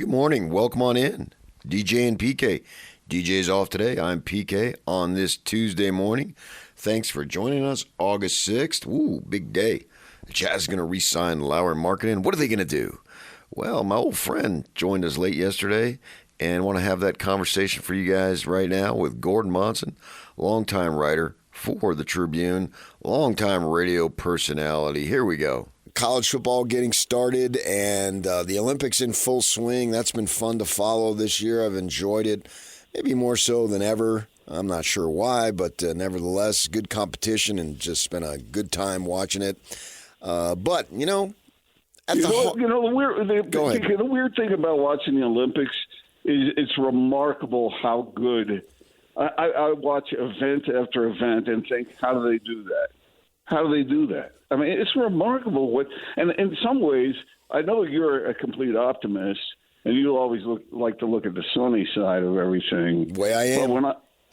Good morning. Welcome on in. DJ and PK. DJ's off today. I'm PK on this Tuesday morning. Thanks for joining us. August 6th. Ooh, big day. The Jazz is going to re-sign Lauer and Markkanen. What are they going to do? Well, my old friend joined us late yesterday and want to have that conversation for you guys right now with Gordon Monson, longtime writer for the Tribune, longtime radio personality. Here we go. College football getting started and the Olympics in full swing. That's been fun to follow this year. I've enjoyed it, maybe more so than ever. I'm not sure why, but nevertheless, good competition and just been a good time watching it. But, the weird thing about watching the Olympics is it's remarkable how good. I watch event after event and think, how do they do that? How do they do that? I mean, it's remarkable and in some ways, I know you're a complete optimist, and you always like to look at the sunny side of everything. Way I am.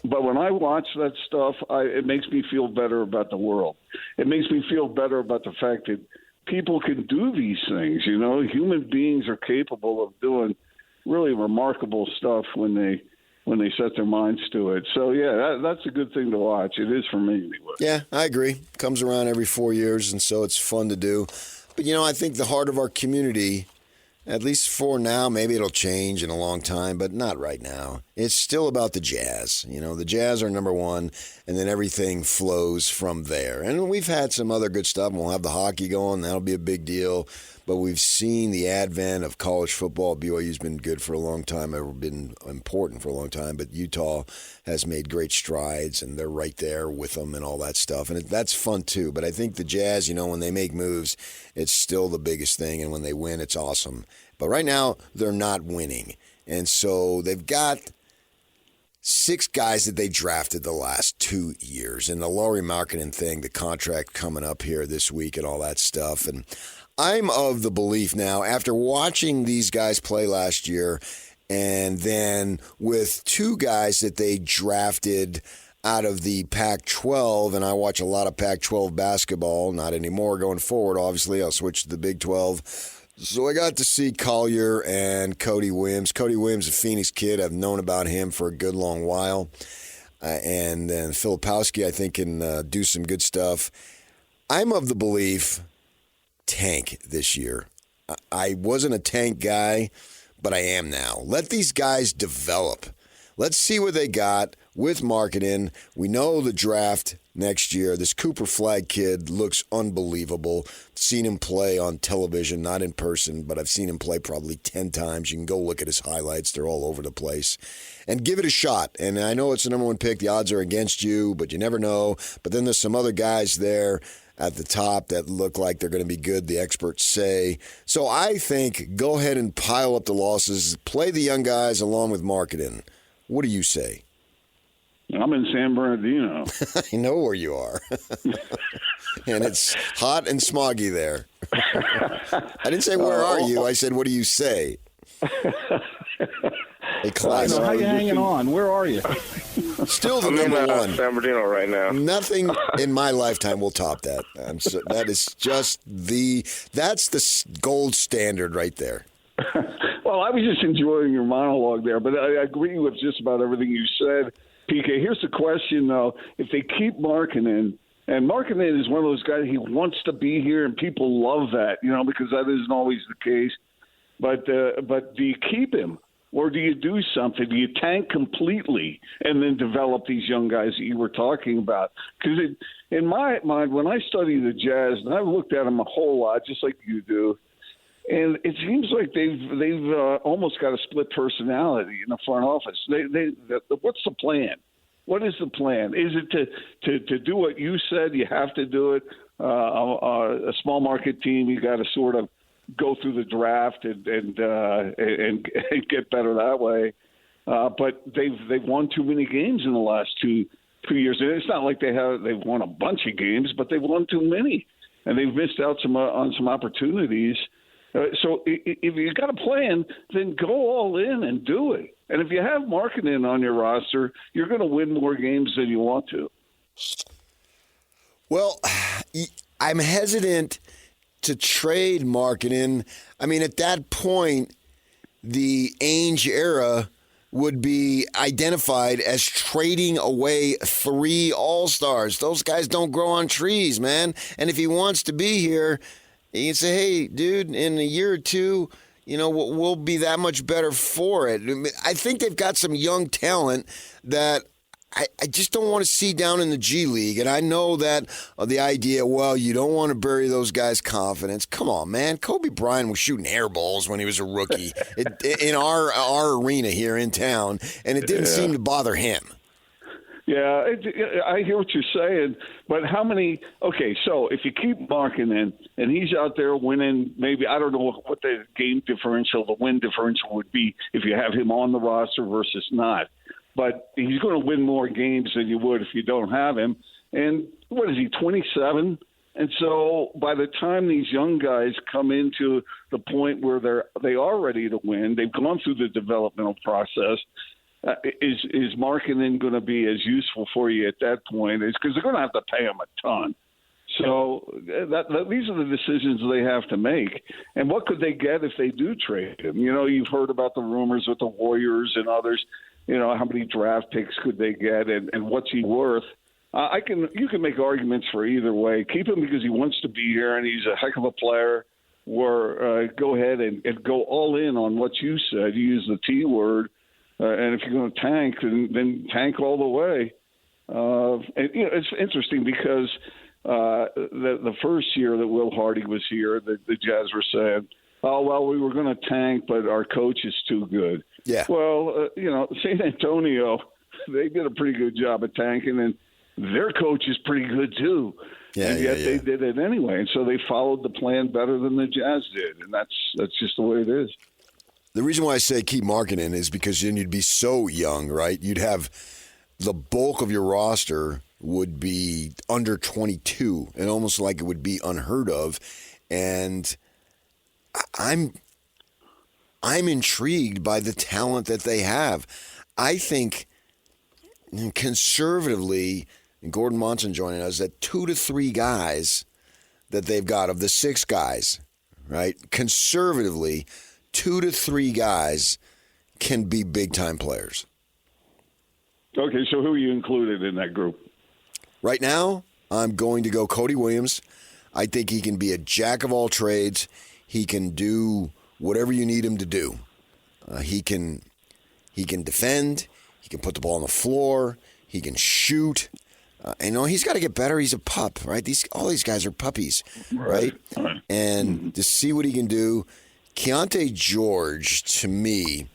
But when I watch that stuff, it makes me feel better about the world. It makes me feel better about the fact that people can do these things. Human beings are capable of doing really remarkable stuff when they set their minds to it. So, yeah, that's a good thing to watch. It is for me, anyway. Yeah, I agree. Comes around every 4 years, and so it's fun to do. But, I think the heart of our community, at least for now, maybe it'll change in a long time, but not right now. It's still about the Jazz. The Jazz are number one, and then everything flows from there. And we've had some other good stuff, and we'll have the hockey going. That'll be a big deal. But we've seen the advent of college football. BYU's been good for a long time, or been important for a long time. But Utah has made great strides, and they're right there with them and all that stuff. And that's fun, too. But I think the Jazz, when they make moves, it's still the biggest thing. And when they win, it's awesome. But right now, they're not winning. And so they've got 6 guys that they drafted the last 2 years. And the Lauri Markkanen thing, the contract coming up here this week and all that stuff. And I'm of the belief now, after watching these guys play last year, and then with 2 guys that they drafted out of the Pac-12, and I watch a lot of Pac-12 basketball, not anymore going forward, obviously. I'll switch to the Big 12. So I got to see Collier and Cody Williams. Cody Williams, a Phoenix kid. I've known about him for a good long while. And then Filipowski, I think, can do some good stuff. I'm of the belief tank this year. I wasn't a tank guy, but I am now. Let these guys develop. Let's see what they got with Markkanen. We know the draft next year. This Cooper Flagg kid looks unbelievable. Seen him play on television, not in person, but I've seen him play probably 10 times. You can go look at his highlights. They're all over the place. And give it a shot. And I know it's the number one pick. The odds are against you, but you never know. But then there's some other guys there at the top that look like they're going to be good, the experts say. So I think go ahead and pile up the losses. Play the young guys along with Markkanen. What do you say? I'm in San Bernardino. I know where you are. And it's hot and smoggy there. I didn't say, where are you? I said, what do you say? A classic. How you hanging on? Where are you? Still the number one. San Bernardino right now. Nothing in my lifetime will top that. That is just that's the gold standard right there. Well, I was just enjoying your monologue there, but I agree with just about everything you said. PK, here's the question, though. If they keep Markkanen, and Markkanen is one of those guys, he wants to be here, and people love that, because that isn't always the case. But do you keep him, or do you do something? Do you tank completely and then develop these young guys that you were talking about? Because in my mind, when I study the Jazz, and I've looked at them a whole lot, just like you do, and it seems like they've almost got a split personality in the front office. What's the plan? What is the plan? Is it to do what you said? You have to do it. A small market team, you got to sort of go through the draft and get better that way. But they've won too many games in the last two years. And it's not like they've won a bunch of games, but they've won too many, and they've missed out on some opportunities. So if you got a plan, then go all in and do it. And if you have Markkanen on your roster, you're going to win more games than you want to. Well, I'm hesitant to trade Markkanen. I mean, at that point, the Ainge era would be identified as trading away 3 all-stars. Those guys don't grow on trees, man. And if he wants to be here, you can say, hey, dude, in a year or two, we'll be that much better for it. I think they've got some young talent that I just don't want to see down in the G League. And I know that the idea, well, you don't want to bury those guys' confidence. Come on, man. Kobe Bryant was shooting air balls when he was a rookie in our arena here in town, and it didn't seem to bother him. Yeah, I hear what you're saying, but how many – okay, so if you keep Markkanen and he's out there winning, maybe – I don't know what the game differential, the win differential would be if you have him on the roster versus not. But he's going to win more games than you would if you don't have him. And what is he, 27? And so by the time these young guys come into the point where they are ready to win, they've gone through the developmental process, is Markkanen going to be as useful for you at that point? Because they're going to have to pay him a ton. So these are the decisions they have to make. And what could they get if they do trade him? You've heard about the rumors with the Warriors and others. How many draft picks could they get, and what's he worth? You can make arguments for either way. Keep him because he wants to be here and he's a heck of a player, or go ahead and go all in on what you said. You use the T word, and if you're going to tank, then tank all the way. It's interesting because the first year that Will Hardy was here, the Jazz were saying, oh, well, we were going to tank, but our coach is too good. Yeah. Well, San Antonio, they did a pretty good job of tanking, and their coach is pretty good too. Yeah, and yet they did it anyway. And so they followed the plan better than the Jazz did, and that's just the way it is. The reason why I say keep Markkanen is because then you'd be so young, right? You'd have the bulk of your roster would be under 22, and almost like it would be unheard of. And I'm intrigued by the talent that they have. I think conservatively, and Gordon Monson joining us, that 2 to 3 guys that they've got of the 6 guys, right? Conservatively, 2 to 3 guys can be big-time players. Okay, so who are you included in that group? Right now, I'm going to go Cody Williams. I think he can be a jack of all trades. He can do whatever you need him to do. He can defend. He can put the ball on the floor. He can shoot. He's got to get better. He's a pup, right? All these guys are puppies, right? And to see what he can do, Keontae George, to me,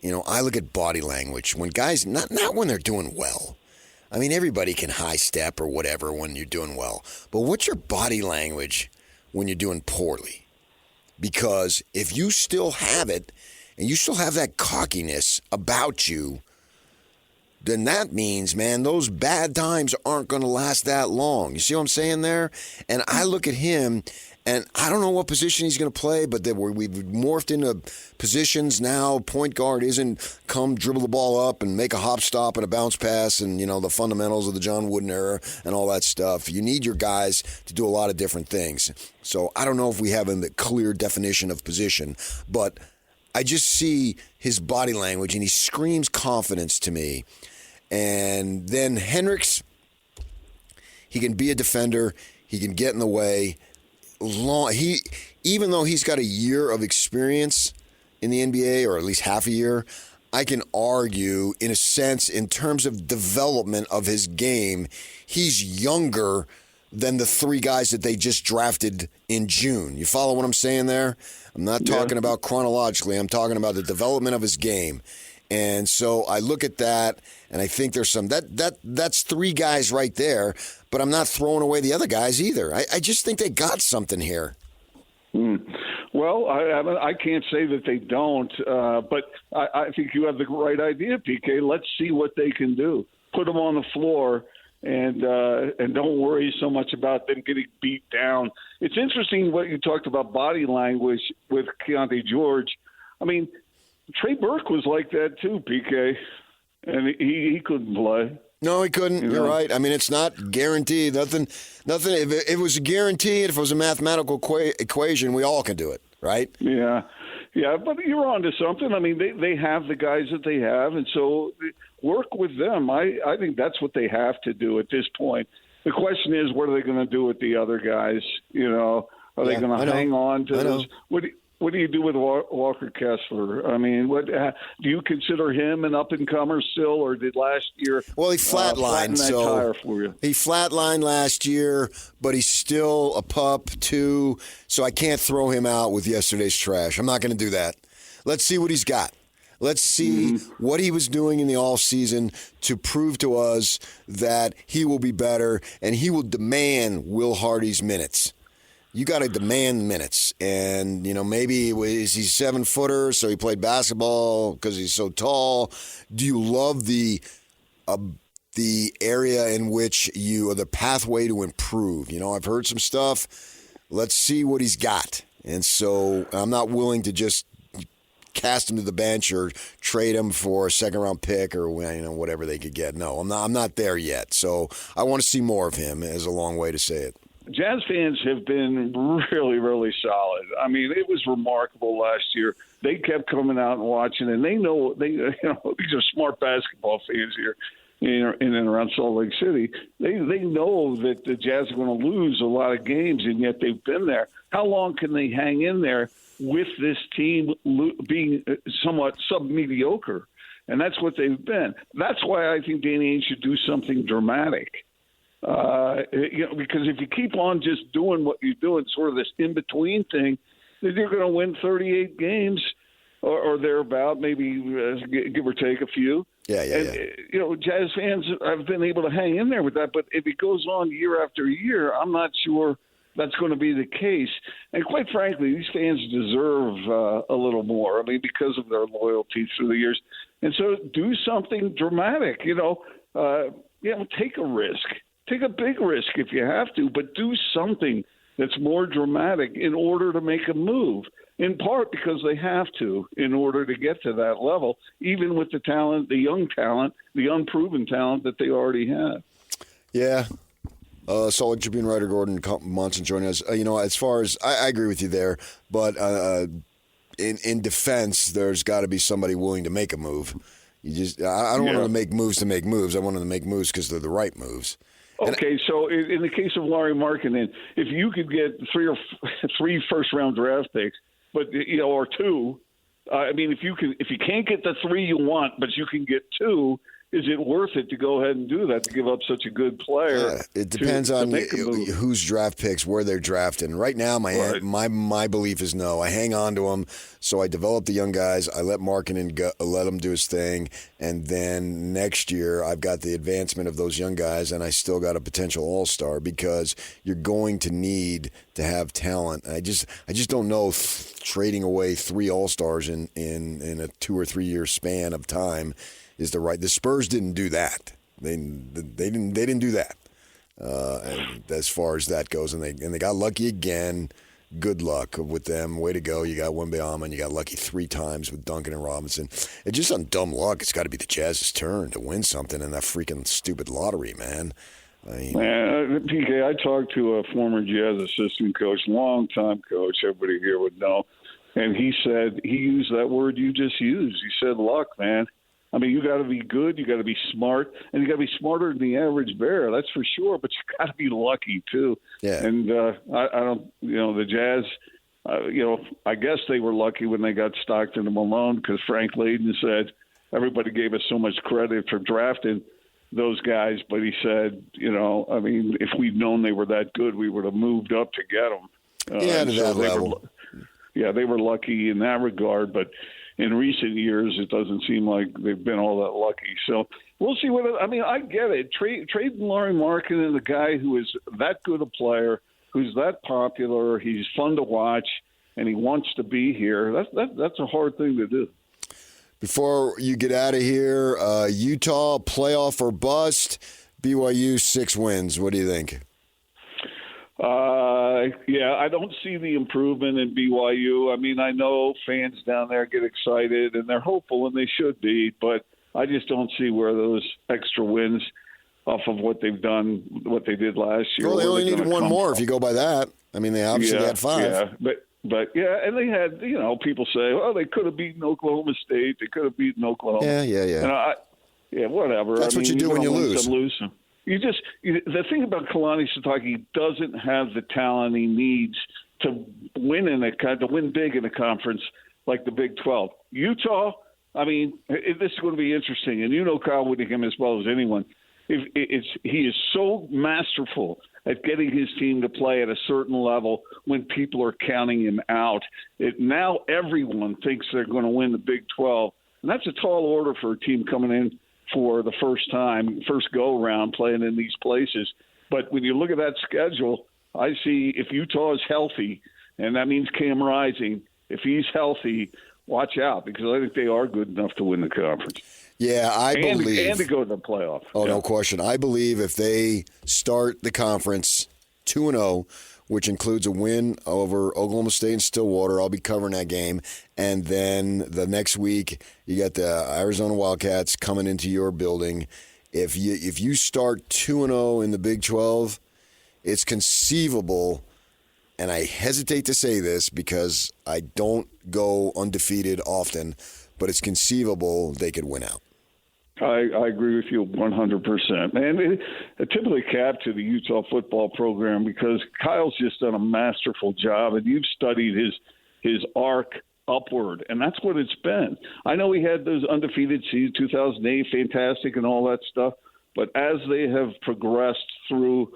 I look at body language when guys, not when they're doing well. I mean, everybody can high step or whatever when you're doing well. But what's your body language when you're doing poorly? Because if you still have it and you still have that cockiness about you, then that means, man, those bad times aren't going to last that long. You see what I'm saying there? And I look at him, and I don't know what position he's going to play, but we've morphed into positions now. Point guard isn't come dribble the ball up and make a hop stop and a bounce pass and, the fundamentals of the John Wooden era and all that stuff. You need your guys to do a lot of different things. So I don't know if we have a clear definition of position, but I just see his body language, and he screams confidence to me. And then Hendricks, he can be a defender. He can get in the way. Even though he's got a year of experience in the NBA, or at least half a year, I can argue, in a sense, in terms of development of his game, he's younger than the 3 guys that they just drafted in June. You follow what I'm saying there? I'm not talking about chronologically. I'm talking about the development of his game. And so I look at that, and I think there's some that's 3 guys right there. But I'm not throwing away the other guys either. I just think they got something here. Well, I can't say that they don't, but I think you have the right idea, PK. Let's see what they can do. Put them on the floor, and don't worry so much about them getting beat down. It's interesting what you talked about body language with Keontae George. I mean, Trey Burke was like that too, PK, and he couldn't play. No, he couldn't. You're right. I mean, it's not guaranteed. Nothing. If it was a guarantee, if it was a mathematical equation, we all can do it, right? Yeah. Yeah, but you're on to something. I mean, they have the guys that they have, and so work with them. I think that's what they have to do at this point. The question is, what are they going to do with the other guys? Are they going to hang on to those? What do you do with Walker Kessler? I mean, do you consider him an up-and-comer still, or did last year? Well, he flatlined. He flatlined last year, but he's still a pup too. So I can't throw him out with yesterday's trash. I'm not going to do that. Let's see what he's got. Let's see what he was doing in the offseason to prove to us that he will be better and he will demand Will Hardy's minutes. You got to demand minutes. And, maybe is he 7-footer, so he played basketball because he's so tall? Do you love the area in which the pathway to improve? I've heard some stuff. Let's see what he's got. And so I'm not willing to just cast him to the bench or trade him for a second-round pick or whatever they could get. No, I'm not there yet. So I want to see more of him, is a long way to say it. Jazz fans have been really, really solid. I mean, it was remarkable last year. They kept coming out and watching, and they know these are smart basketball fans here in and around Salt Lake City. They know that the Jazz are going to lose a lot of games, and yet they've been there. How long can they hang in there with this team being somewhat sub-mediocre? And that's what they've been. That's why I think Danny Ainge should do something dramatic. Because if you keep on just doing what you're doing, sort of this in-between thing, then you're going to win 38 games or thereabout, maybe give or take a few. Yeah. Jazz fans have been able to hang in there with that, but if it goes on year after year, I'm not sure that's going to be the case. And quite frankly, these fans deserve a little more, because of their loyalty through the years. And so do something dramatic, take a risk. Take a big risk if you have to, but do something that's more dramatic in order to make a move, in part because they have to in order to get to that level, even with the talent, the young talent, the unproven talent that they already have. Yeah. Salt Lake Tribune writer Gordon Monson joining us. As far as I agree with you there, but in defense, there's got to be somebody willing to make a move. I don't want them to make moves to make moves. I want them to make moves because they're the right moves. Okay, so in the case of Lauri Markkanen, if you could get three first-round draft picks, but or two, if you can't get the 3 you want, but you can get 2, is it worth it to go ahead and do that, to give up such a good player? It depends on whose draft picks, where they're drafted. And right now, my belief is no. I hang on to them, so I develop the young guys. I let Markkanen go, let him do his thing, and then next year I've got the advancement of those young guys, and I still got a potential all-star because you're going to need to have talent. I just don't know if trading away 3 all-stars in a 2 or 3 year span of time is the right. The Spurs didn't do that. They didn't do that. And as far as that goes, and they got lucky again. Good luck with them. Way to go. You got Wembanyama, and you got lucky 3 times with Duncan and Robinson. It's just on dumb luck. It's got to be the Jazz's turn to win something in that freaking stupid lottery, man. PK, I talked to a former Jazz assistant coach, long-time coach, everybody here would know, and he said, he used that word you just used. He said, luck, man. You got to be good, you got to be smart, and you got to be smarter than the average bear. That's for sure. But you got to be lucky too. Yeah. And I don't, the Jazz. I guess they were lucky when they got Stockton and Malone because Frank Layden said everybody gave us so much credit for drafting those guys, but he said, if we'd known they were that good, we would have moved up to get them. To that level. They were lucky in that regard, but in recent years, it doesn't seem like they've been all that lucky. So we'll see I get it. Trading Lauri Markkanen, the guy who is that good a player, who's that popular, he's fun to watch, and he wants to be here. That's a hard thing to do. Before you get out of here, Utah playoff or bust, BYU 6 wins. What do you think? I don't see the improvement in BYU. I know fans down there get excited, and they're hopeful, and they should be, but I just don't see where those extra wins off of what they've done, what they did last year. Well, they only needed one more if you go by that. They obviously had 5. Yeah, But, yeah, and they had, people say, well, they could have beaten Oklahoma State. They could have beaten Oklahoma. Yeah. And whatever. That's what you do when you lose. The thing about Kalani Sitake, he doesn't have the talent he needs to win big in a conference like the Big 12. Utah, this is going to be interesting, and you know Kyle Whittingham as well as anyone. He is so masterful at getting his team to play at a certain level when people are counting him out. Now everyone thinks they're going to win the Big 12, and that's a tall order for a team coming in for the first go-around playing in these places. But when you look at that schedule, I see if Utah is healthy, and that means Cam Rising, if he's healthy, watch out, because I think they are good enough to win the conference. Yeah, I believe. And to go to the playoff. Oh, yeah. No question. I believe if they start the conference 2-0, which includes a win over Oklahoma State and Stillwater, I'll be covering that game. And then the next week, you got the Arizona Wildcats coming into your building. If you start 2-0 in the Big 12, it's conceivable, and I hesitate to say this because I don't go undefeated often, but it's conceivable they could win out. I agree with you 100%. And a typically cap to the Utah football program, because Kyle's just done a masterful job, and you've studied his arc upward, and that's what it's been. I know he had those undefeated seasons, 2008, fantastic and all that stuff, but as they have progressed through,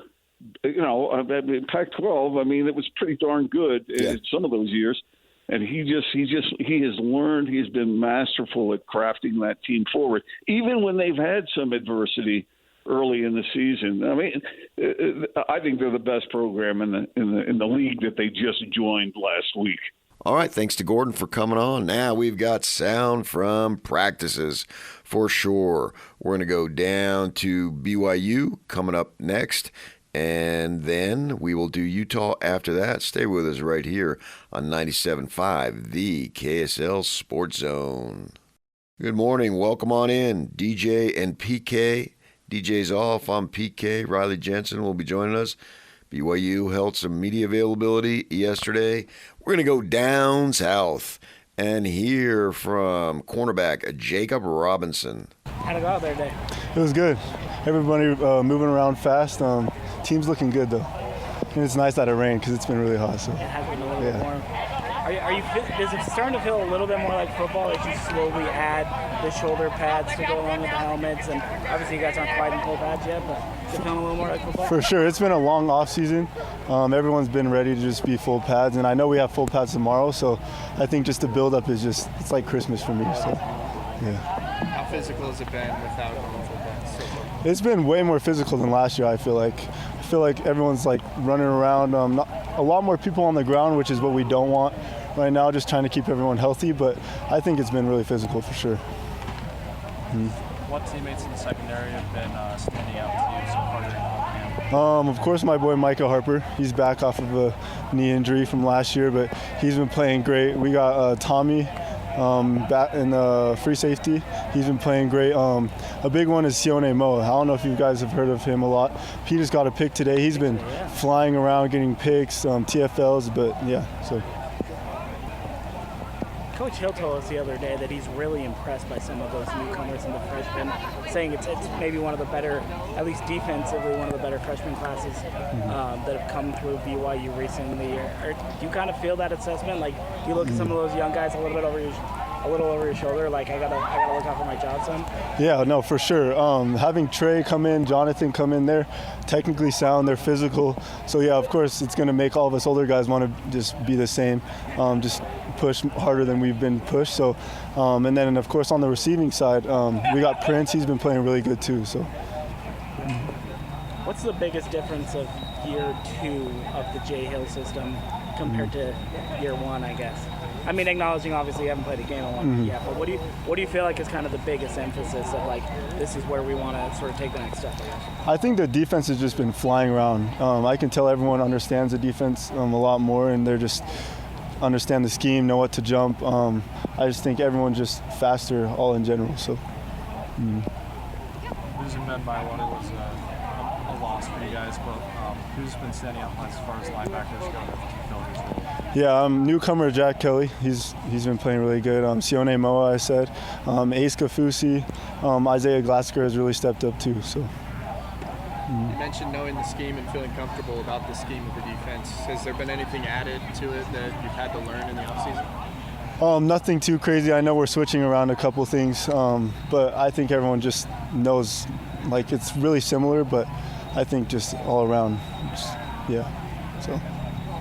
Pac-12, it was pretty darn good in some of those years. And he has learned, he's been masterful at crafting that team forward, even when they've had some adversity early in the season. I think they're the best program in the league that they just joined last week. All right, thanks to Gordon for coming on. Now we've got sound from practices for sure. We're going to go down to BYU coming up next. And then we will do Utah after that. Stay with us right here on 97.5, the KSL Sports Zone. Good morning. Welcome on in, DJ and PK. DJ's off. I'm PK. Riley Jensen will be joining us. BYU held some media availability yesterday. We're going to go down south and hear from cornerback Jakob Robinson. How'd it go out there today? It was good. Everybody moving around fast. Team's looking good, though. And it's nice that it rained because it's been really hot. So. It has been a little bit warm. Is it starting to feel a little bit more like football as you slowly add the shoulder pads to go along with the helmets? And obviously you guys aren't quite in full pads yet, but is it feeling a little more like football? For sure. It's been a long off season. Everyone's been ready to just be full pads. And I know we have full pads tomorrow, so I think just the build-up is it's like Christmas for me. So, yeah. How physical has it been without going full pads? It's been way more physical than last year, I feel like. Everyone's running around. A lot more people on the ground, which is what we don't want right now, just trying to keep everyone healthy. But I think it's been really physical for sure. What teammates in the secondary have been standing out to you so far during camp? Of course, my boy Micah Harper. He's back off of a knee injury from last year, but he's been playing great. We got Tommy back in the free safety. He's been playing great. A big one is Sione Mo. I don't know if you guys have heard of him a lot. He just got a pick today. He's been flying around getting picks, TFLs, but yeah. So. Coach Hill told us the other day that he's really impressed by some of those newcomers and the freshmen, saying it's maybe one of the better, at least defensively, one of the better freshman classes that have come through BYU recently. Do you kind of feel that assessment? Like you look at some of those young guys a little over your shoulder, like I gotta look out for my job, son? Yeah, no, for sure. Having Trey come in, Jonathan come in, they're technically sound, they're physical. So yeah, of course, it's gonna make all of us older guys want to just be the same, just push harder than we've been pushed. So, and then of course on the receiving side, we got Prince. He's been playing really good too. So. What's the biggest difference of year 2 of the J Hill system compared to year 1, I guess? I mean, acknowledging obviously you haven't played a game in 1 yet, but what do you feel like is kind of the biggest emphasis of like this is where we want to sort of take the next step? I think the defense has just been flying around. I can tell everyone understands the defense a lot more, and they're just understand the scheme, know what to jump. I just think everyone's just faster all in general. So. Losing Ben by what it was a loss for you guys, but who's been standing out as far as linebackers go to fill his role? Yeah, newcomer Jack Kelly. He's been playing really good. Sione Moa, I said. Ace Kafusi. Isaiah Glasker has really stepped up too. So. You mentioned knowing the scheme and feeling comfortable about the scheme of the defense. Has there been anything added to it that you've had to learn in the offseason? Nothing too crazy. I know we're switching around a couple things, but I think everyone just knows, like, it's really similar, but I think just all around, so.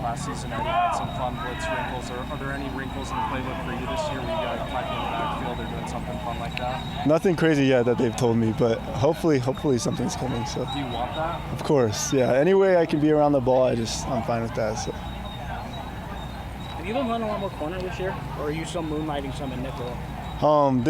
Last season, you had some fun blitz wrinkles. Are there any wrinkles in the playbook for you this year where you guys might be in the backfield or doing something fun like that? Nothing crazy yet that they've told me, but hopefully something's coming. So. Do you want that? Of course, yeah. Any way I can be around the ball, I'm fine with that. So. Have you been running a lot more corner this year, or are you still moonlighting some in nickel?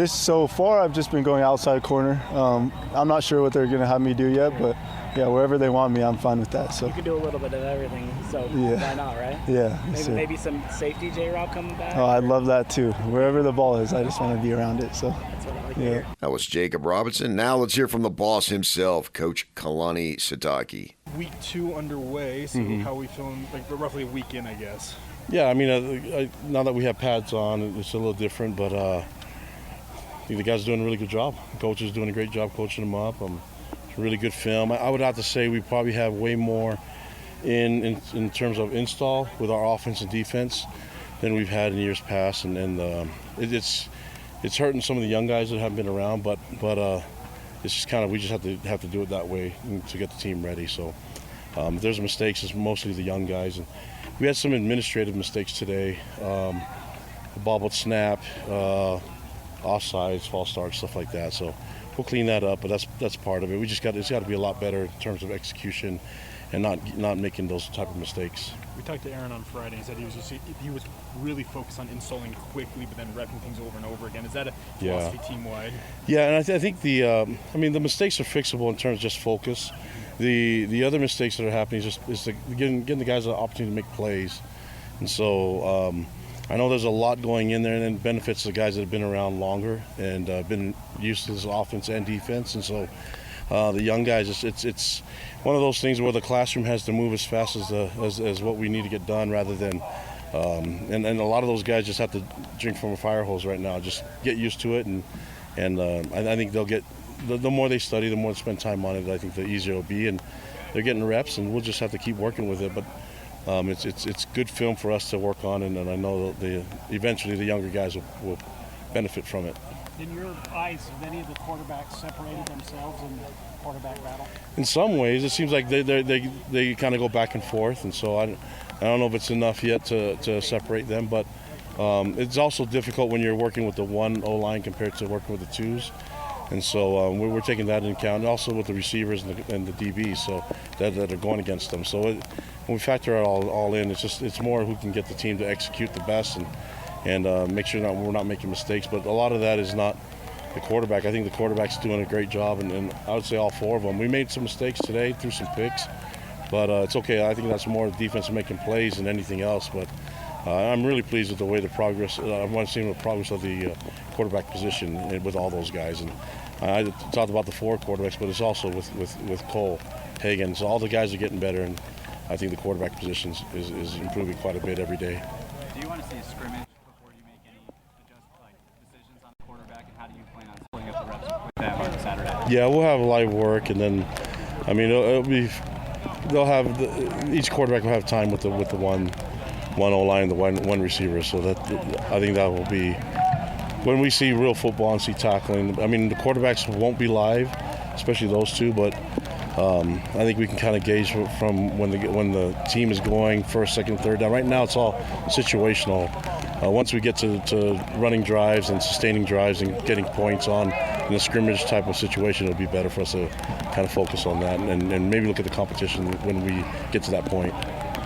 So far, I've just been going outside corner. I'm not sure what they're going to have me do yet, but yeah, wherever they want me, I'm fine with that. So you can do a little bit of everything, so why not, right? Yeah. Maybe some safety J-Rob coming back. Oh, I'd love that too. Wherever the ball is, I just want to be around it. So that's what I like to hear. That was Jakob Robinson. Now let's hear from the boss himself, Coach Kalani Sitake. Week 2 underway, so how are we feeling? Like roughly a week in, I guess. Yeah, I mean, now that we have pads on, it's a little different, but I think the guys are doing a really good job. The coach is doing a great job coaching them up. It's a really good film. I would have to say we probably have way more in terms of install with our offense and defense than we've had in years past, and it's hurting some of the young guys that haven't been around, but it's just kind of we just have to do it that way to get the team ready. So if there's mistakes, it's mostly the young guys, and we had some administrative mistakes today, bobbled snap, offsides, false start, stuff like that. So we'll clean that up, but that's part of it. It's got to be a lot better in terms of execution and not making those type of mistakes. We talked to Aaron on Friday. He said he was really focused on installing quickly, but then repping things over and over again. Is that a philosophy team-wide? Yeah, and I think the mistakes are fixable in terms of just focus. The other mistakes that are happening is getting the guys an opportunity to make plays, and so I know there's a lot going in there, and then benefits the guys that have been around longer and been used to this offense and defense, and so the young guys, it's one of those things where the classroom has to move as fast as what we need to get done, rather than and a lot of those guys just have to drink from a fire hose right now, just get used to it, and I think they'll get. The more they study, the more they spend time on it, I think the easier it'll be. And they're getting reps, and we'll just have to keep working with it. But it's good film for us to work on, and I know eventually the younger guys will benefit from it. In your eyes, have any of the quarterbacks separated themselves in the quarterback battle? In some ways, it seems like they kind of go back and forth, and so I don't know if it's enough yet to separate them. But it's also difficult when you're working with the one O-line compared to working with the twos. And so we're taking that into account, and also with the receivers and the DBs, so that are going against them. So when we factor it all in, it's more who can get the team to execute the best and make sure that we're not making mistakes. But a lot of that is not the quarterback. I think the quarterback's doing a great job, and I would say all four of them. We made some mistakes today, threw some picks, but it's okay. I think that's more defense making plays than anything else. But I'm really pleased with the way the progress. I want to see the progress of the quarterback position with all those guys. And I talked about the four quarterbacks, but it's also with Cole, Hagan. So all the guys are getting better, and I think the quarterback position is improving quite a bit every day. Do you want to see a scrimmage before you make any decisions on the quarterback, and how do you plan on splitting up the reps with them on Saturday? Yeah, we'll have live work, and then it'll be each quarterback will have time with the one O-line, the one receiver. So that I think that will be. When we see real football and see tackling, I mean, the quarterbacks won't be live, especially those two, but I think we can kind of gauge from when the team is going first, second, third down. Right now it's all situational. Once we get to running drives and sustaining drives and getting points in a scrimmage type of situation, it'll be better for us to kind of focus on that and maybe look at the competition when we get to that point.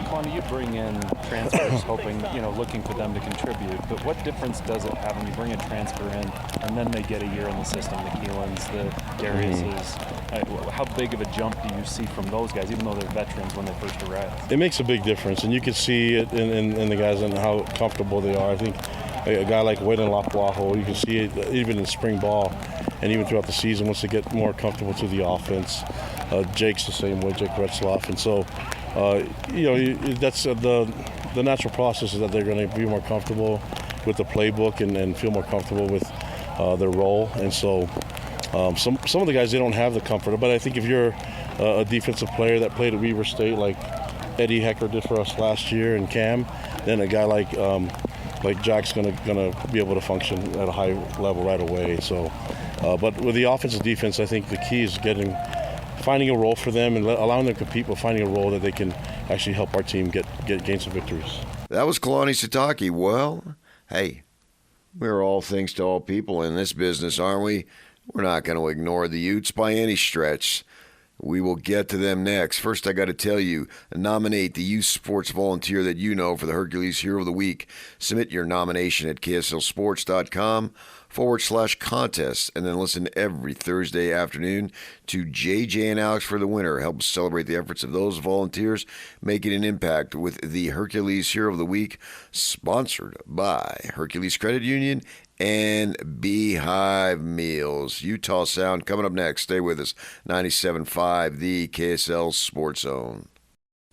Kalani, you bring in transfers hoping, looking for them to contribute, but what difference does it have when you bring a transfer in and then they get a year in the system, the Keelans, the Dariuses? How big of a jump do you see from those guys, even though they're veterans when they first arrive? It makes a big difference, and you can see it in the guys and how comfortable they are. I think a guy like Whittingham, you can see it even in spring ball and even throughout the season once they get more comfortable to the offense. Jake's the same way, Jake Retzloff, and so that's the the natural process is that they're going to be more comfortable with the playbook and feel more comfortable with their role. And so some of the guys, they don't have the comfort. But I think if you're a defensive player that played at Weber State like Eddie Hecker did for us last year and Cam, then a guy like Jack's gonna be able to function at a high level right away. So, but with the offensive defense, I think the key is finding a role for them and allowing them to compete, but finding a role that they can actually help our team gain some victories. That was Kalani Sitake. Well, hey, we're all things to all people in this business, aren't we? We're not going to ignore the Utes by any stretch. We will get to them next. First, I got to tell you, nominate the youth sports volunteer that you know for the Hercules Hero of the Week. Submit your nomination at kslsports.com/contest, and then listen every Thursday afternoon to JJ and Alex for the winner. Help celebrate the efforts of those volunteers making an impact with the Hercules Hero of the Week, sponsored by Hercules Credit Union and Beehive Meals. Utah Sound coming up next. Stay with us. 97.5, the KSL Sports Zone.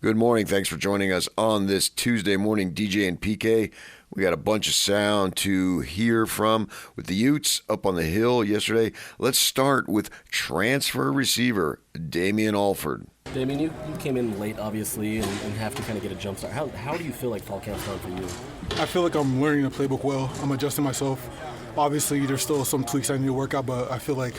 Good morning. Thanks for joining us on this Tuesday morning. DJ and PK. We got a bunch of sound to hear from with the Utes up on the hill yesterday. Let's start with transfer receiver Damien Alford. Damien, you came in late, obviously, and have to kind of get a jump start. How do you feel like fall camp's gone for you? I feel like I'm learning the playbook well. I'm adjusting myself. Obviously, there's still some tweaks I need to work out, but I feel like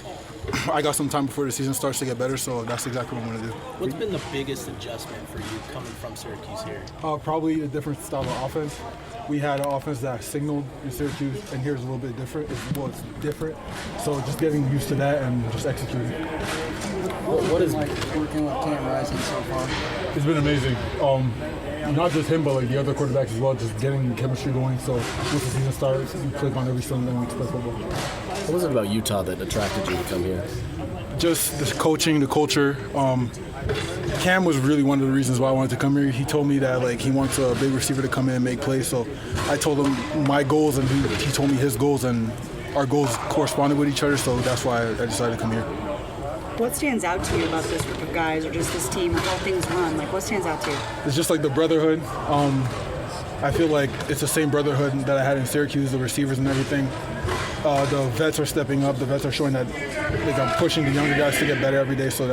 I got some time before the season starts to get better, so that's exactly what I'm going to do. What's been the biggest adjustment for you coming from Syracuse here? Probably a different style of offense. We had an offense that signaled in Syracuse, and here's a little bit different. It's different. So just getting used to that and just executing. What is like working with Cam Rising so far? It's been amazing. Not just him, but like the other quarterbacks as well, just getting chemistry going. So once the season starts, we click on every Sunday and we play football. What was it about Utah that attracted you to come here? Just the coaching, the culture. Cam was really one of the reasons why I wanted to come here. He told me that like he wants a big receiver to come in and make plays. So I told him my goals, and he told me his goals, and our goals corresponded with each other. So that's why I decided to come here. What stands out to you about this group of guys, or just this team, or how things run? Like, what stands out to you? It's just like the brotherhood. I feel like it's the same brotherhood that I had in Syracuse, the receivers and everything. The vets are stepping up. The vets are showing that like I'm pushing the younger guys to get better every day. So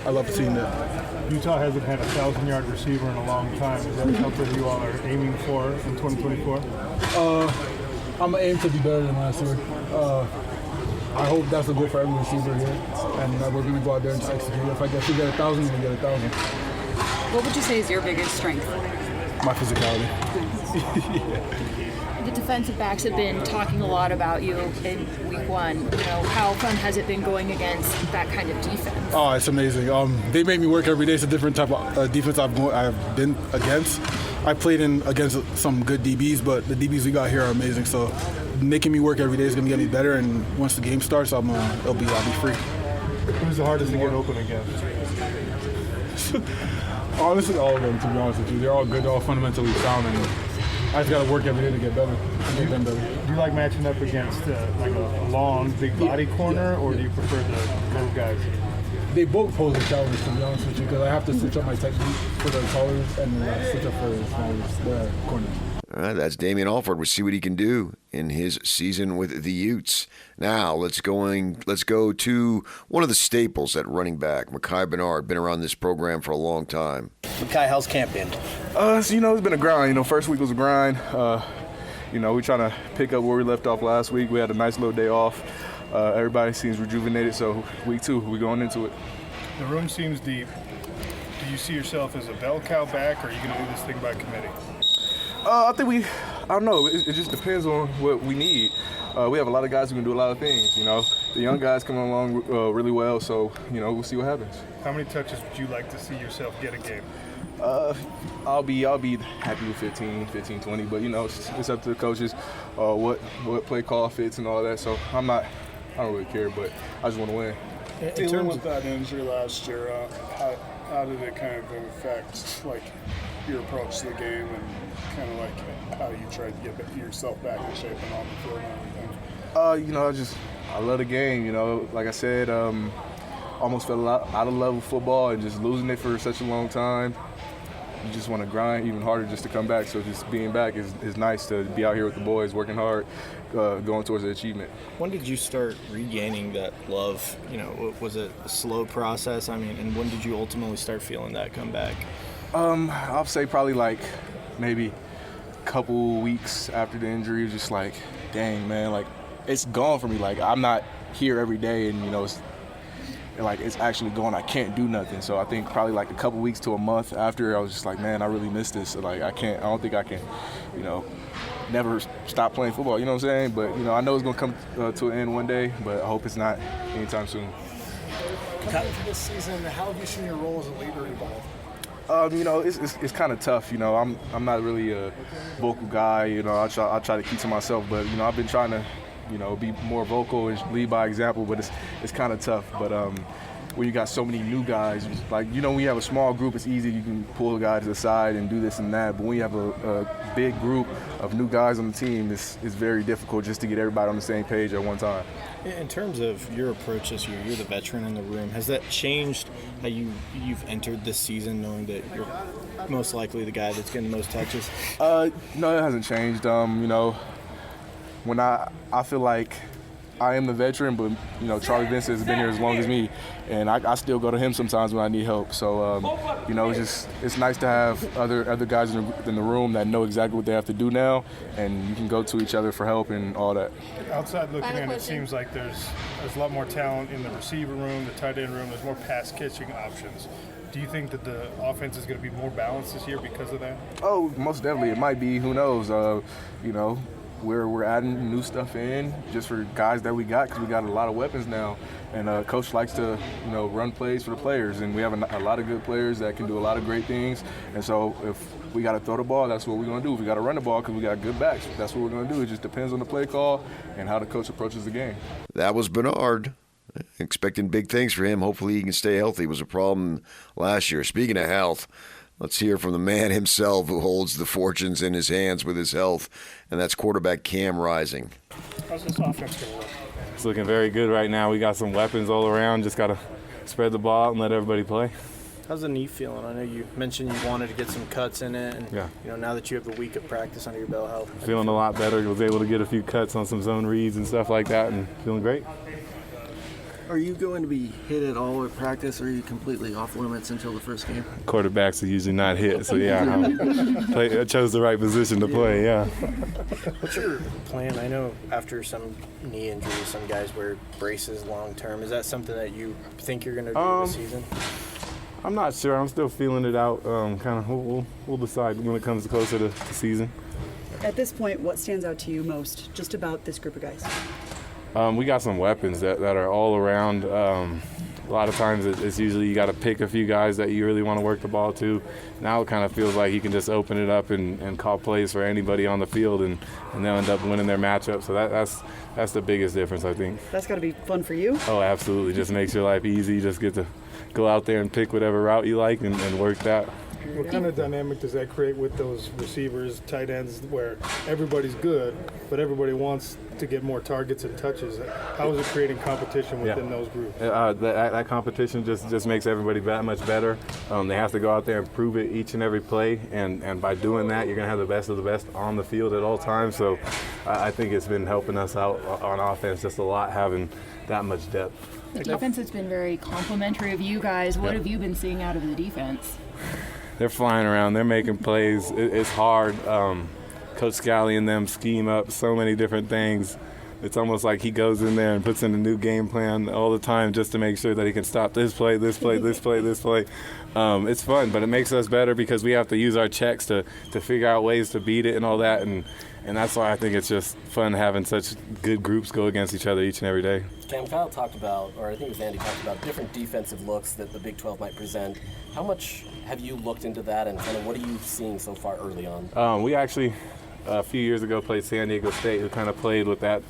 I love seeing that. Utah hasn't had a 1,000-yard receiver in a long time. Is that something you all are aiming for in 2024? I'm aiming to be better than last year. I hope that's a goal for every receiver here, and we're going to go out there and just execute. If we get 1,000, we get 1,000. What would you say is your biggest strength? My physicality. The defensive backs have been talking a lot about you in week one. You know, how fun has it been going against that kind of defense? Oh, it's amazing. They make me work every day. It's a different type of defense I've been against. I played against some good DBs, but the DBs we got here are amazing. So making me work every day is going to get me better, and once the game starts, I'll be free. Who's the hardest to get open against? Honestly, all of them, to be honest with you. They're all good, they're all fundamentally sound, and I just got to work every day to get better and get them better. Do you like matching up against like a long, big body corner, or do you prefer the little guys? They both pose a challenge, to be honest with you, because I have to switch up my technique for the taller and switch up for the corners. All right, that's Damien Alford. We'll see what he can do in his season with the Utes. Now, let's go to one of the staples at running back, Micah Bernard. Been around this program for a long time. Micah, how's camp been? So, it's been a grind. First week was a grind. We're trying to pick up where we left off last week. We had a nice little day off. Everybody seems rejuvenated, so week 2, we're going into it. The room seems deep. Do you see yourself as a bell cow back, or are you going to do this thing by committee? I don't know. It just depends on what we need. We have a lot of guys who can do a lot of things. The young guys coming along really well, so we'll see what happens. How many touches would you like to see yourself get a game? I'll be happy with 15, 20, but it's up to the coaches what play call fits and all that. So I don't really care, but I just want to win. In terms of that injury last year, how did it kind of affect your approach to the game and kind of how you tried to get yourself back in shape and on the field and everything? I love the game. Like I said, almost fell out of love with football and just losing it for such a long time. you just want to grind even harder just to come back. So just being back is nice to be out here with the boys, working hard, going towards the achievement. When did you start regaining that love? Was it a slow process? I mean, and when did you ultimately start feeling that come back? I'll say probably like maybe a couple weeks after the injury. It was just like, dang, man, like it's gone for me. Like I'm not here every day, and it's actually gone. I can't do nothing. So I think probably like a couple weeks to a month after, I was just like, man, I really miss this. Like I don't think I can, never stop playing football. You know what I'm saying? But I know it's gonna come to an end one day. But I hope it's not anytime soon. Coming into this season, how have you seen your role as a leader evolve? It's kind of tough. I'm not really a vocal guy. I try to keep to myself. But I've been trying to, be more vocal and lead by example. But it's kind of tough. But when you got so many new guys, like when you have a small group, it's easy. You can pull the guys aside and do this and that. But when you have a big group of new guys on the team, it's very difficult just to get everybody on the same page at one time. In terms of your approach this year, you're the veteran in the room. Has that changed how you've entered this season, knowing that you're most likely the guy that's getting the most touches? No, it hasn't changed. When I feel like I am the veteran, but Charlie Vincent has been here as long as me, and I still go to him sometimes when I need help. So it's nice to have other guys in the room that know exactly what they have to do now, and you can go to each other for help and all that. Outside looking in, it seems like there's a lot more talent in the receiver room, the tight end room. There's more pass catching options. Do you think that the offense is going to be more balanced this year because of that? Oh, most definitely. It might be. Who knows? We're adding new stuff in just for guys that we got, because we got a lot of weapons now, and coach likes to run plays for the players, and we have a lot of good players that can do a lot of great things. And so if we got to throw the ball, that's what we're going to do. If we got to run the ball because we got good backs, that's what we're going to do. It just depends on the play call and how the coach approaches the game. That was Bernard. Expecting big things for him. Hopefully he can stay healthy. It was a problem last year. Speaking of health, let's hear from the man himself who holds the fortunes in his hands with his health, and that's quarterback Cam Rising. How's this offense going to look? It's looking very good right now. We got some weapons all around. Just got to spread the ball out and let everybody play. How's the knee feeling? I know you mentioned you wanted to get some cuts in it, and yeah. Now that you have a week of practice under your belt, how feeling a lot better. Was able to get a few cuts on some zone reads and stuff like that, and feeling great. Are you going to be hit at all at practice, or are you completely off limits until the first game? Quarterbacks are usually not hit, so yeah, I chose the right position to play, yeah. What's your plan? I know after some knee injuries, some guys wear braces long term. Is that something that you think you're going to do this season? I'm not sure. I'm still feeling it out. We'll decide when it comes closer to the season. At this point, what stands out to you most just about this group of guys? We got some weapons that are all around. A lot of times it's usually you got to pick a few guys that you really want to work the ball to. Now it kind of feels like you can just open it up and call plays for anybody on the field, and they'll end up winning their matchup. So that's the biggest difference, I think. That's got to be fun for you. Oh, absolutely. Just makes your life easy. You just get to go out there and pick whatever route you like and work that. What kind of dynamic does that create with those receivers, tight ends, where everybody's good, but everybody wants to get more targets and touches? How is it creating competition within those groups? That competition just makes everybody that much better. They have to go out there and prove it each and every play, and by doing that, you're going to have the best of the best on the field at all times. So I think it's been helping us out on offense just a lot, having that much depth. The defense has been very complimentary of you guys. What have you been seeing out of the defense? They're flying around. They're making plays. It's hard. Coach Scally and them scheme up so many different things. It's almost like he goes in there and puts in a new game plan all the time just to make sure that he can stop this play, this play, this play, this play. It's fun, but it makes us better because we have to use our checks to figure out ways to beat it and all that. And that's why I think it's just fun having such good groups go against each other each and every day. Cam, Kyle talked about, or I think it was Andy talked about, different defensive looks that the Big 12 might present. How much have you looked into that, and kind of what are you seeing so far early on? We actually, a few years ago, played San Diego State, who kind of played with that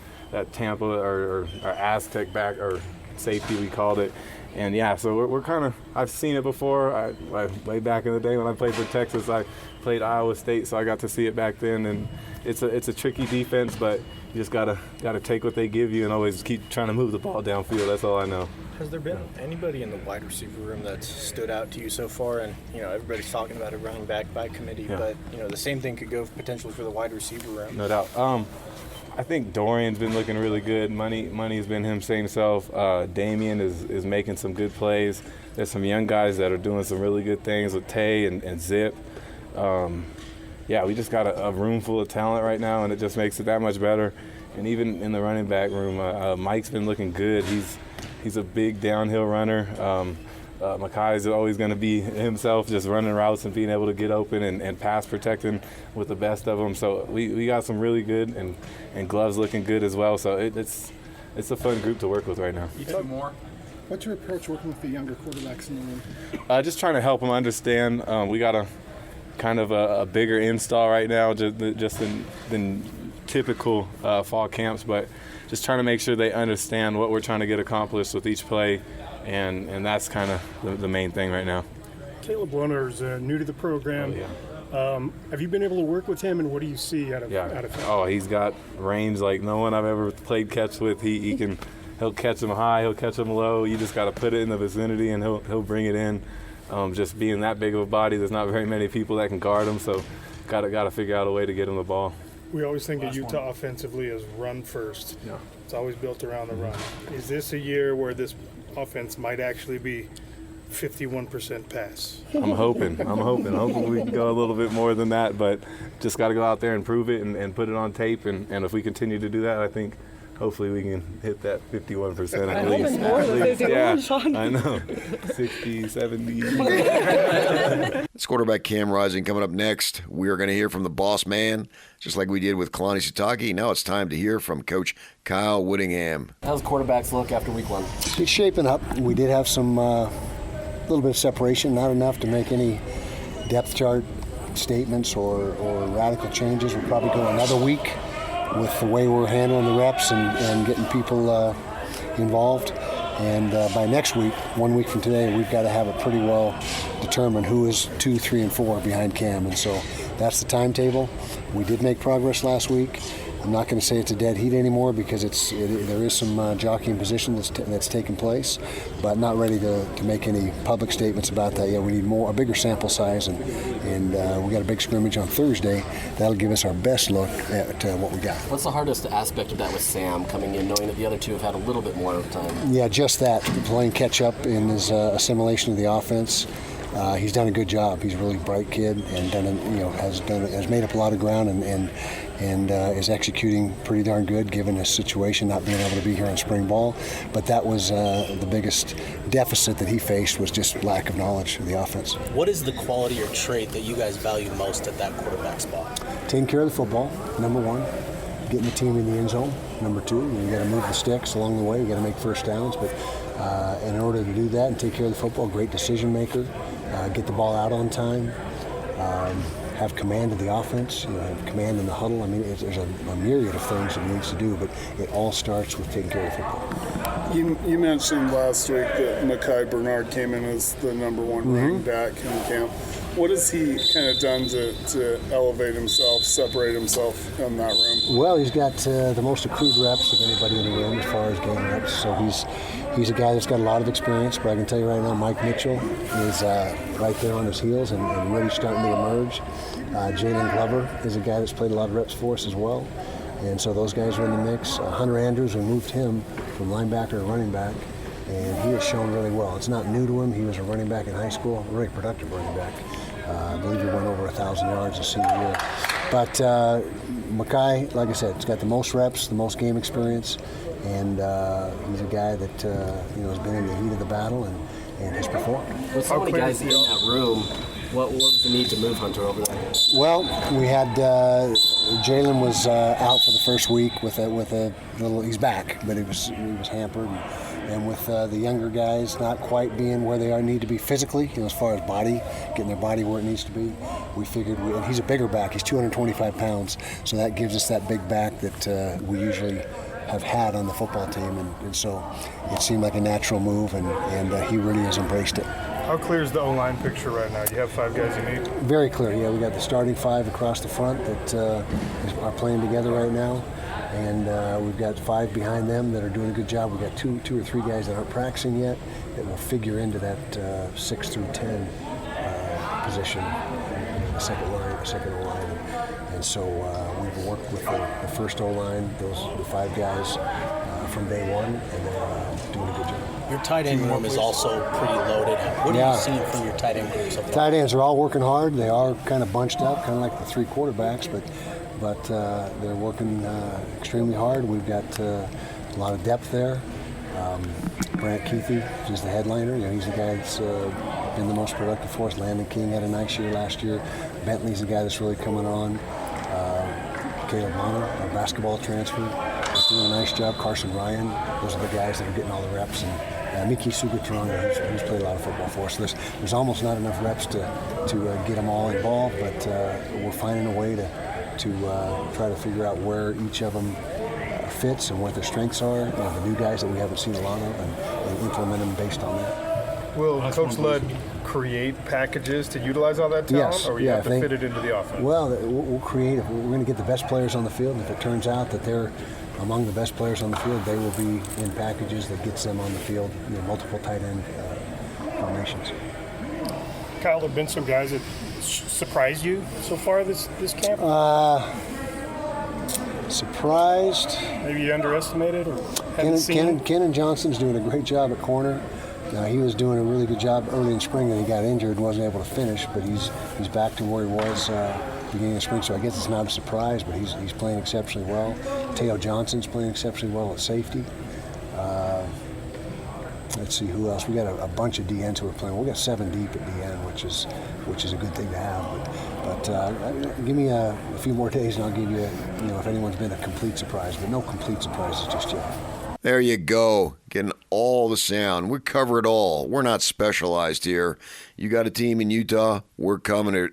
Tampa or Aztec back or safety, we called it. And yeah, so we're kind of, I've seen it before. I way back in the day when I played for Texas, I played Iowa State, so I got to see it back then. And it's a tricky defense, but you just gotta take what they give you and always keep trying to move the ball downfield. That's all I know. Has there been anybody in the wide receiver room that's stood out to you so far? And everybody's talking about a running back by committee, but the same thing could go potentially for the wide receiver room. No doubt. I think Dorian's been looking really good. Money's been him same self. Damien is making some good plays. There's some young guys that are doing some really good things with Tay and Zip. We just got a room full of talent right now, and it just makes it that much better. And even in the running back room, Mike's been looking good. He's a big downhill runner. Micah is always going to be himself, just running routes and being able to get open and pass protecting with the best of them. So we got some really good, and Gloves looking good as well. So it's a fun group to work with right now. You talk more. What's your approach working with the younger quarterbacks in the room? Just trying to help them understand. We got a kind of a bigger install right now, just than typical fall camps, but just trying to make sure they understand what we're trying to get accomplished with each play. And that's kind of the main thing right now. Caleb Lohner's new to the program. Oh, yeah. Have you been able to work with him, and what do you see out of him? Oh, he's got range like no one I've ever played catch with. He'll catch them high, he'll catch them low. You just got to put it in the vicinity, and he'll bring it in. Just being that big of a body, there's not very many people that can guard him, so got to figure out a way to get him the ball. We always think of Utah offensively as run first. Yeah. It's always built around the run. Is this a year where this offense might actually be 51% pass? I'm hoping we can go a little bit more than that, but just got to go out there and prove it and put it on tape. And if we continue to do that, I think hopefully we can hit that 51% at least. More than 51, Sean. I know. 60, 70. It's quarterback Cam Rising coming up next. We are going to hear from the boss man, just like we did with Kalani Sitake. Now it's time to hear from Coach Kyle Whittingham. How's quarterbacks look after week one? It's shaping up. We did have some little bit of separation, not enough to make any depth chart statements or radical changes. We'll probably go another week with the way we're handling the reps and getting people involved. And by next week, 1 week from today, we've got to have it pretty well determined who is 2, 3, and 4 behind Cam. And so that's the timetable. We did make progress last week. I'm not going to say it's a dead heat anymore because there is some jockeying position that's taken place, but not ready to make any public statements about that yet. We need a bigger sample size, and we got a big scrimmage on Thursday. That'll give us our best look at what we got. What's the hardest aspect of that with Sam coming in, knowing that the other two have had a little bit more time? Yeah, just that, playing catch up in his assimilation of the offense. He's done a good job. He's a really bright kid and has made up a lot of ground and is executing pretty darn good given his situation, not being able to be here on spring ball. But that was the biggest deficit that he faced, was just lack of knowledge of the offense. What is the quality or trait that you guys value most at that quarterback spot? Taking care of the football, number one. Getting the team in the end zone, number two. You got to move the sticks along the way. You got to make first downs. But in order to do that and take care of the football, great decision maker. Get the ball out on time. Have command of the offense, have command in the huddle. I mean, there's a myriad of things that he needs to do, but it all starts with taking care of football. You mentioned last week that Micah Bernard came in as the number one running back in camp. What has he kind of done to elevate himself, separate himself in that room? Well, he's got the most accrued reps of anybody in the room as far as game reps. So he's a guy that's got a lot of experience. But I can tell you right now, Mike Mitchell is right there on his heels and really starting to emerge. Jalen Glover is a guy that's played a lot of reps for us as well. And so those guys are in the mix. Hunter Andrews, we moved him from linebacker to running back, and he has shown really well. It's not new to him. He was a running back in high school, a very productive running back. I believe he went over 1,000 yards his senior year. But Micah, like I said, he's got the most reps, the most game experience, and he's a guy that has been in the heat of the battle and has performed. With so many guys in that room, what was the need to move Hunter over there? Well, we had Jalen was out for the first week with a little. He's back, but he was hampered. And with the younger guys not quite being where they need to be physically, as far as body, getting their body where it needs to be, we figured, and he's a bigger back, he's 225 pounds, so that gives us that big back that we usually have had on the football team, and so it seemed like a natural move, and he really has embraced it. How clear is the O-line picture right now? Do you have 5 guys you need? Very clear, yeah. We got the starting 5 across the front that are playing together right now, and we've got 5 behind them that are doing a good job. We've got two or three guys that aren't practicing yet that will figure into that 6 through 10 position in the second O-line. And so we've worked with the first O-line, the 5 guys from day one, and they're doing a good job. Your tight end room is also pretty loaded. What are you seeing from your tight end group so far? Tight ends are all working hard. They are kind of bunched up, kind of like the 3 quarterbacks, but they're working extremely hard. We've got a lot of depth there. Brant Keithy is the headliner. He's the guy that's been the most productive for us. Landon King had a nice year last year. Bentley's the guy that's really coming on. Caleb Bonner, our basketball transfer, is doing a nice job. Carson Ryan, those are the guys that are getting all the reps. And Miki Sugatranga, who's played a lot of football for us. There's almost not enough reps to get them all involved, but we're finding a way to try to figure out where each of them fits and what their strengths are. The new guys that we haven't seen a lot of, and implement them based on that. Will Coach Ludd create packages to utilize all that talent, Yes, or you have to fit it into the offense? Well, we'll create it. We're going to get the best players on the field, and if it turns out that they're among the best players on the field, they will be in packages that gets them on the field, multiple tight end formations. Kyle, have been some guys that surprised you so far this camp? Surprised. Maybe you underestimated or hadn't seen? Kenan Johnson's doing a great job at corner. He was doing a really good job early in spring, and he got injured and wasn't able to finish, but he's back to where he was beginning of spring, so I guess it's not a surprise, but he's playing exceptionally well. Teo Johnson's playing exceptionally well at safety. Let's see who else. We got a bunch of DNs who are playing. We got 7 deep at DN, which is a good thing to have. But give me a few more days, and I'll give you, if anyone's been a complete surprise. But no complete surprises just yet. There you go. Getting all the sound. We cover it all. We're not specialized here. You got a team in Utah. We're covering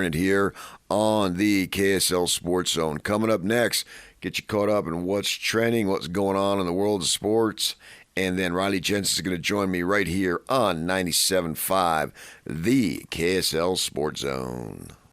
it here on the KSL Sports Zone. Coming up next, get you caught up in what's trending, what's going on in the world of sports. And then Riley Jensen is going to join me right here on 97.5, the KSL Sports Zone.